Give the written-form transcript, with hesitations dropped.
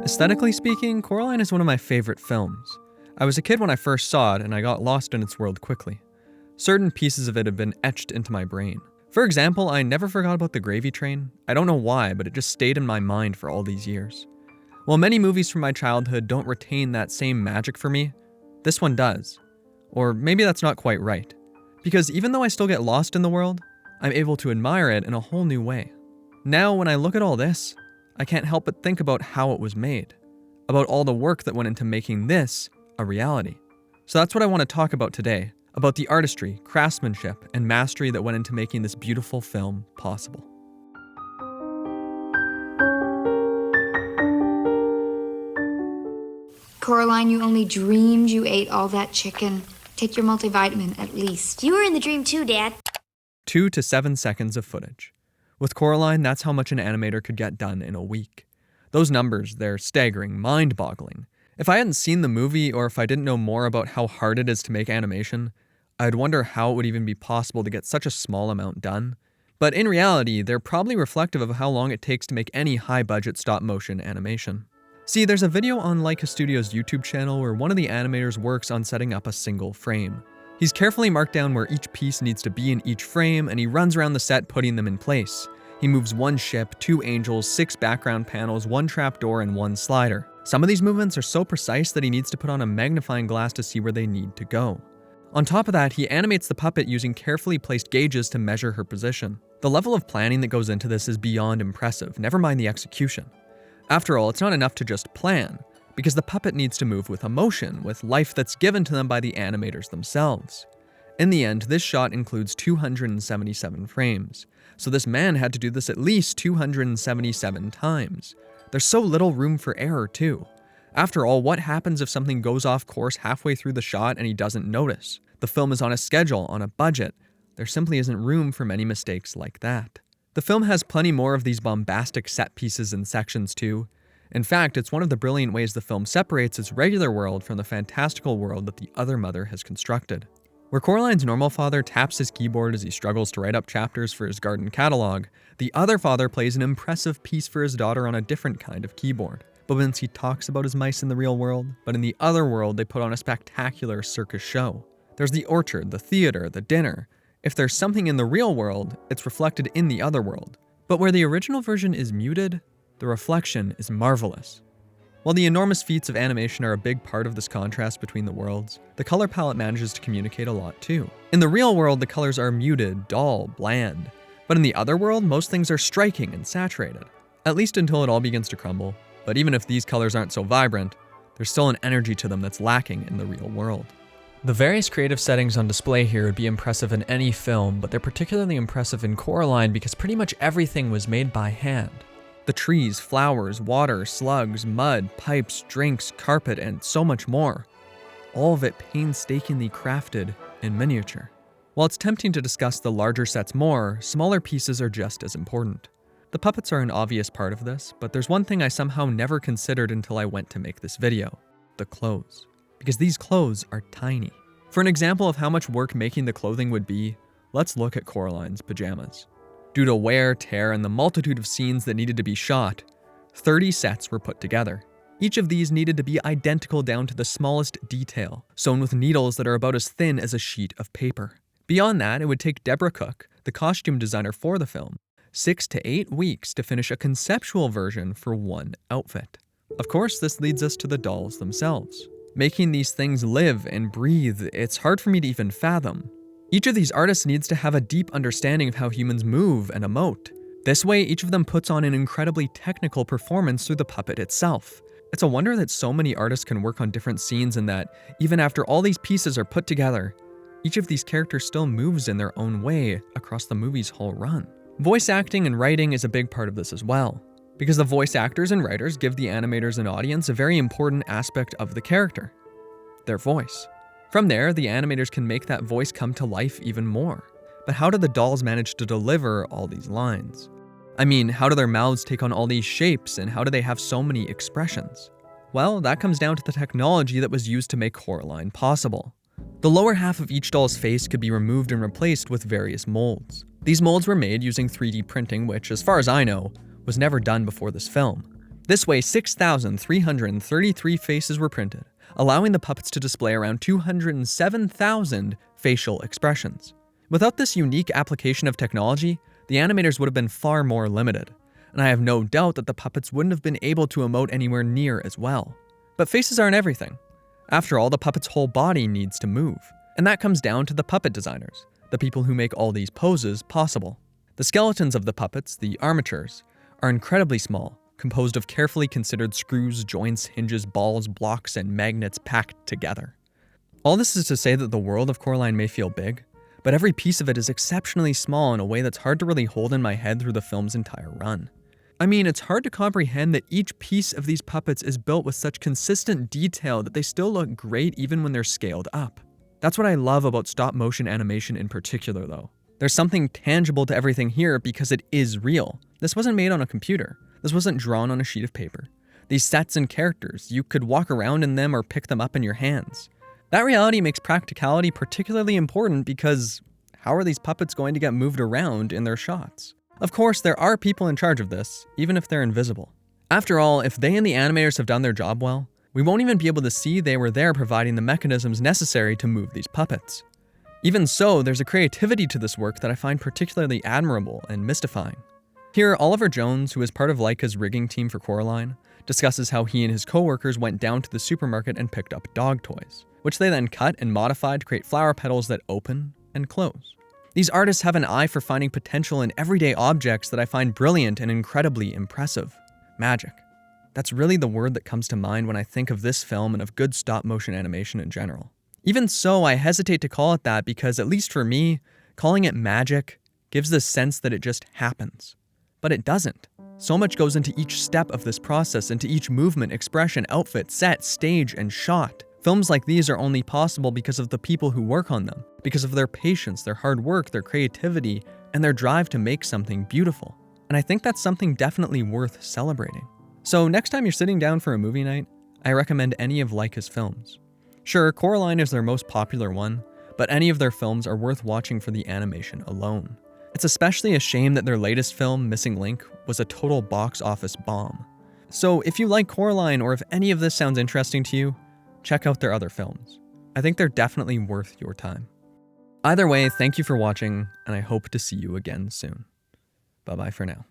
Aesthetically speaking, Coraline is one of my favorite films. I was a kid when I first saw it, and I got lost in its world quickly. Certain pieces of it have been etched into my brain. For example, I never forgot about the gravy train. I don't know why, but it just stayed in my mind for all these years. While many movies from my childhood don't retain that same magic for me, this one does. Or maybe that's not quite right. Because even though I still get lost in the world, I'm able to admire it in a whole new way. Now, when I look at all this, I can't help but think about how it was made. About all the work that went into making this a reality. So that's what I want to talk about today. About the artistry, craftsmanship, and mastery that went into making this beautiful film possible. Coraline, you only dreamed you ate all that chicken. Take your multivitamin, at least. You were in the dream too, Dad. 2 to 7 seconds of footage. With Coraline, that's how much an animator could get done in a week. Those numbers, they're staggering, mind-boggling. If I hadn't seen the movie, or if I didn't know more about how hard it is to make animation, I'd wonder how it would even be possible to get such a small amount done. But in reality, they're probably reflective of how long it takes to make any high-budget stop-motion animation. See, there's a video on LAIKA Studios' YouTube channel where one of the animators works on setting up a single frame. He's carefully marked down where each piece needs to be in each frame, and he runs around the set putting them in place. He moves 1 ship, 2 angels, 6 background panels, 1 trapdoor, and 1 slider. Some of these movements are so precise that he needs to put on a magnifying glass to see where they need to go. On top of that, he animates the puppet using carefully placed gauges to measure her position. The level of planning that goes into this is beyond impressive, never mind the execution. After all, it's not enough to just plan, because the puppet needs to move with emotion, with life that's given to them by the animators themselves. In the end, this shot includes 277 frames, so this man had to do this at least 277 times. There's so little room for error, too. After all, what happens if something goes off course halfway through the shot and he doesn't notice? The film is on a schedule, on a budget. There simply isn't room for many mistakes like that. The film has plenty more of these bombastic set pieces and sections, too. In fact, it's one of the brilliant ways the film separates its regular world from the fantastical world that the other mother has constructed. Where Coraline's normal father taps his keyboard as he struggles to write up chapters for his garden catalog, the other father plays an impressive piece for his daughter on a different kind of keyboard. But once he talks about his mice in the real world, but in the other world they put on a spectacular circus show. There's the orchard, the theater, the dinner. If there's something in the real world, it's reflected in the other world. But where the original version is muted, the reflection is marvelous. While the enormous feats of animation are a big part of this contrast between the worlds, the color palette manages to communicate a lot too. In the real world, the colors are muted, dull, bland. But in the other world, most things are striking and saturated. At least until it all begins to crumble. But even if these colors aren't so vibrant, there's still an energy to them that's lacking in the real world. The various creative settings on display here would be impressive in any film, but they're particularly impressive in Coraline because pretty much everything was made by hand. The trees, flowers, water, slugs, mud, pipes, drinks, carpet, and so much more. All of it painstakingly crafted in miniature. While it's tempting to discuss the larger sets more, smaller pieces are just as important. The puppets are an obvious part of this, but there's one thing I somehow never considered until I went to make this video: the clothes. Because these clothes are tiny. For an example of how much work making the clothing would be, let's look at Coraline's pajamas. Due to wear, tear, and the multitude of scenes that needed to be shot, 30 sets were put together. Each of these needed to be identical down to the smallest detail, sewn with needles that are about as thin as a sheet of paper. Beyond that, it would take Deborah Cook, the costume designer for the film, 6 to 8 weeks to finish a conceptual version for one outfit. Of course, this leads us to the dolls themselves. Making these things live and breathe, it's hard for me to even fathom. Each of these artists needs to have a deep understanding of how humans move and emote. This way, each of them puts on an incredibly technical performance through the puppet itself. It's a wonder that so many artists can work on different scenes and that, even after all these pieces are put together, each of these characters still moves in their own way across the movie's whole run. Voice acting and writing is a big part of this as well, because the voice actors and writers give the animators and audience a very important aspect of the character: their voice. From there, the animators can make that voice come to life even more. But how do the dolls manage to deliver all these lines? I mean, how do their mouths take on all these shapes, and how do they have so many expressions? Well, that comes down to the technology that was used to make Coraline possible. The lower half of each doll's face could be removed and replaced with various molds. These molds were made using 3D printing, which, as far as I know, was never done before this film. This way, 6,333 faces were printed, allowing the puppets to display around 207,000 facial expressions. Without this unique application of technology, the animators would have been far more limited, and I have no doubt that the puppets wouldn't have been able to emote anywhere near as well. But faces aren't everything. After all, the puppet's whole body needs to move, and that comes down to the puppet designers, the people who make all these poses possible. The skeletons of the puppets, the armatures, are incredibly small, composed of carefully considered screws, joints, hinges, balls, blocks, and magnets packed together. All this is to say that the world of Coraline may feel big, but every piece of it is exceptionally small in a way that's hard to really hold in my head through the film's entire run. I mean, it's hard to comprehend that each piece of these puppets is built with such consistent detail that they still look great even when they're scaled up. That's what I love about stop-motion animation in particular, though. There's something tangible to everything here because it is real. This wasn't made on a computer. This wasn't drawn on a sheet of paper. These sets and characters, you could walk around in them or pick them up in your hands. That reality makes practicality particularly important because how are these puppets going to get moved around in their shots? Of course, there are people in charge of this, even if they're invisible. After all, if they and the animators have done their job well, we won't even be able to see they were there providing the mechanisms necessary to move these puppets. Even so, there's a creativity to this work that I find particularly admirable and mystifying. Here, Oliver Jones, who is part of LAIKA's rigging team for Coraline, discusses how he and his co-workers went down to the supermarket and picked up dog toys, which they then cut and modified to create flower petals that open and close. These artists have an eye for finding potential in everyday objects that I find brilliant and incredibly impressive. Magic. That's really the word that comes to mind when I think of this film and of good stop-motion animation in general. Even so, I hesitate to call it that because, at least for me, calling it magic gives the sense that it just happens. But it doesn't. So much goes into each step of this process, into each movement, expression, outfit, set, stage, and shot. Films like these are only possible because of the people who work on them, because of their patience, their hard work, their creativity, and their drive to make something beautiful. And I think that's something definitely worth celebrating. So next time you're sitting down for a movie night, I recommend any of LAIKA's films. Sure, Coraline is their most popular one, but any of their films are worth watching for the animation alone. It's especially a shame that their latest film, Missing Link, was a total box office bomb. So if you like Coraline or if any of this sounds interesting to you, check out their other films. I think they're definitely worth your time. Either way, thank you for watching, and I hope to see you again soon. Bye-bye for now.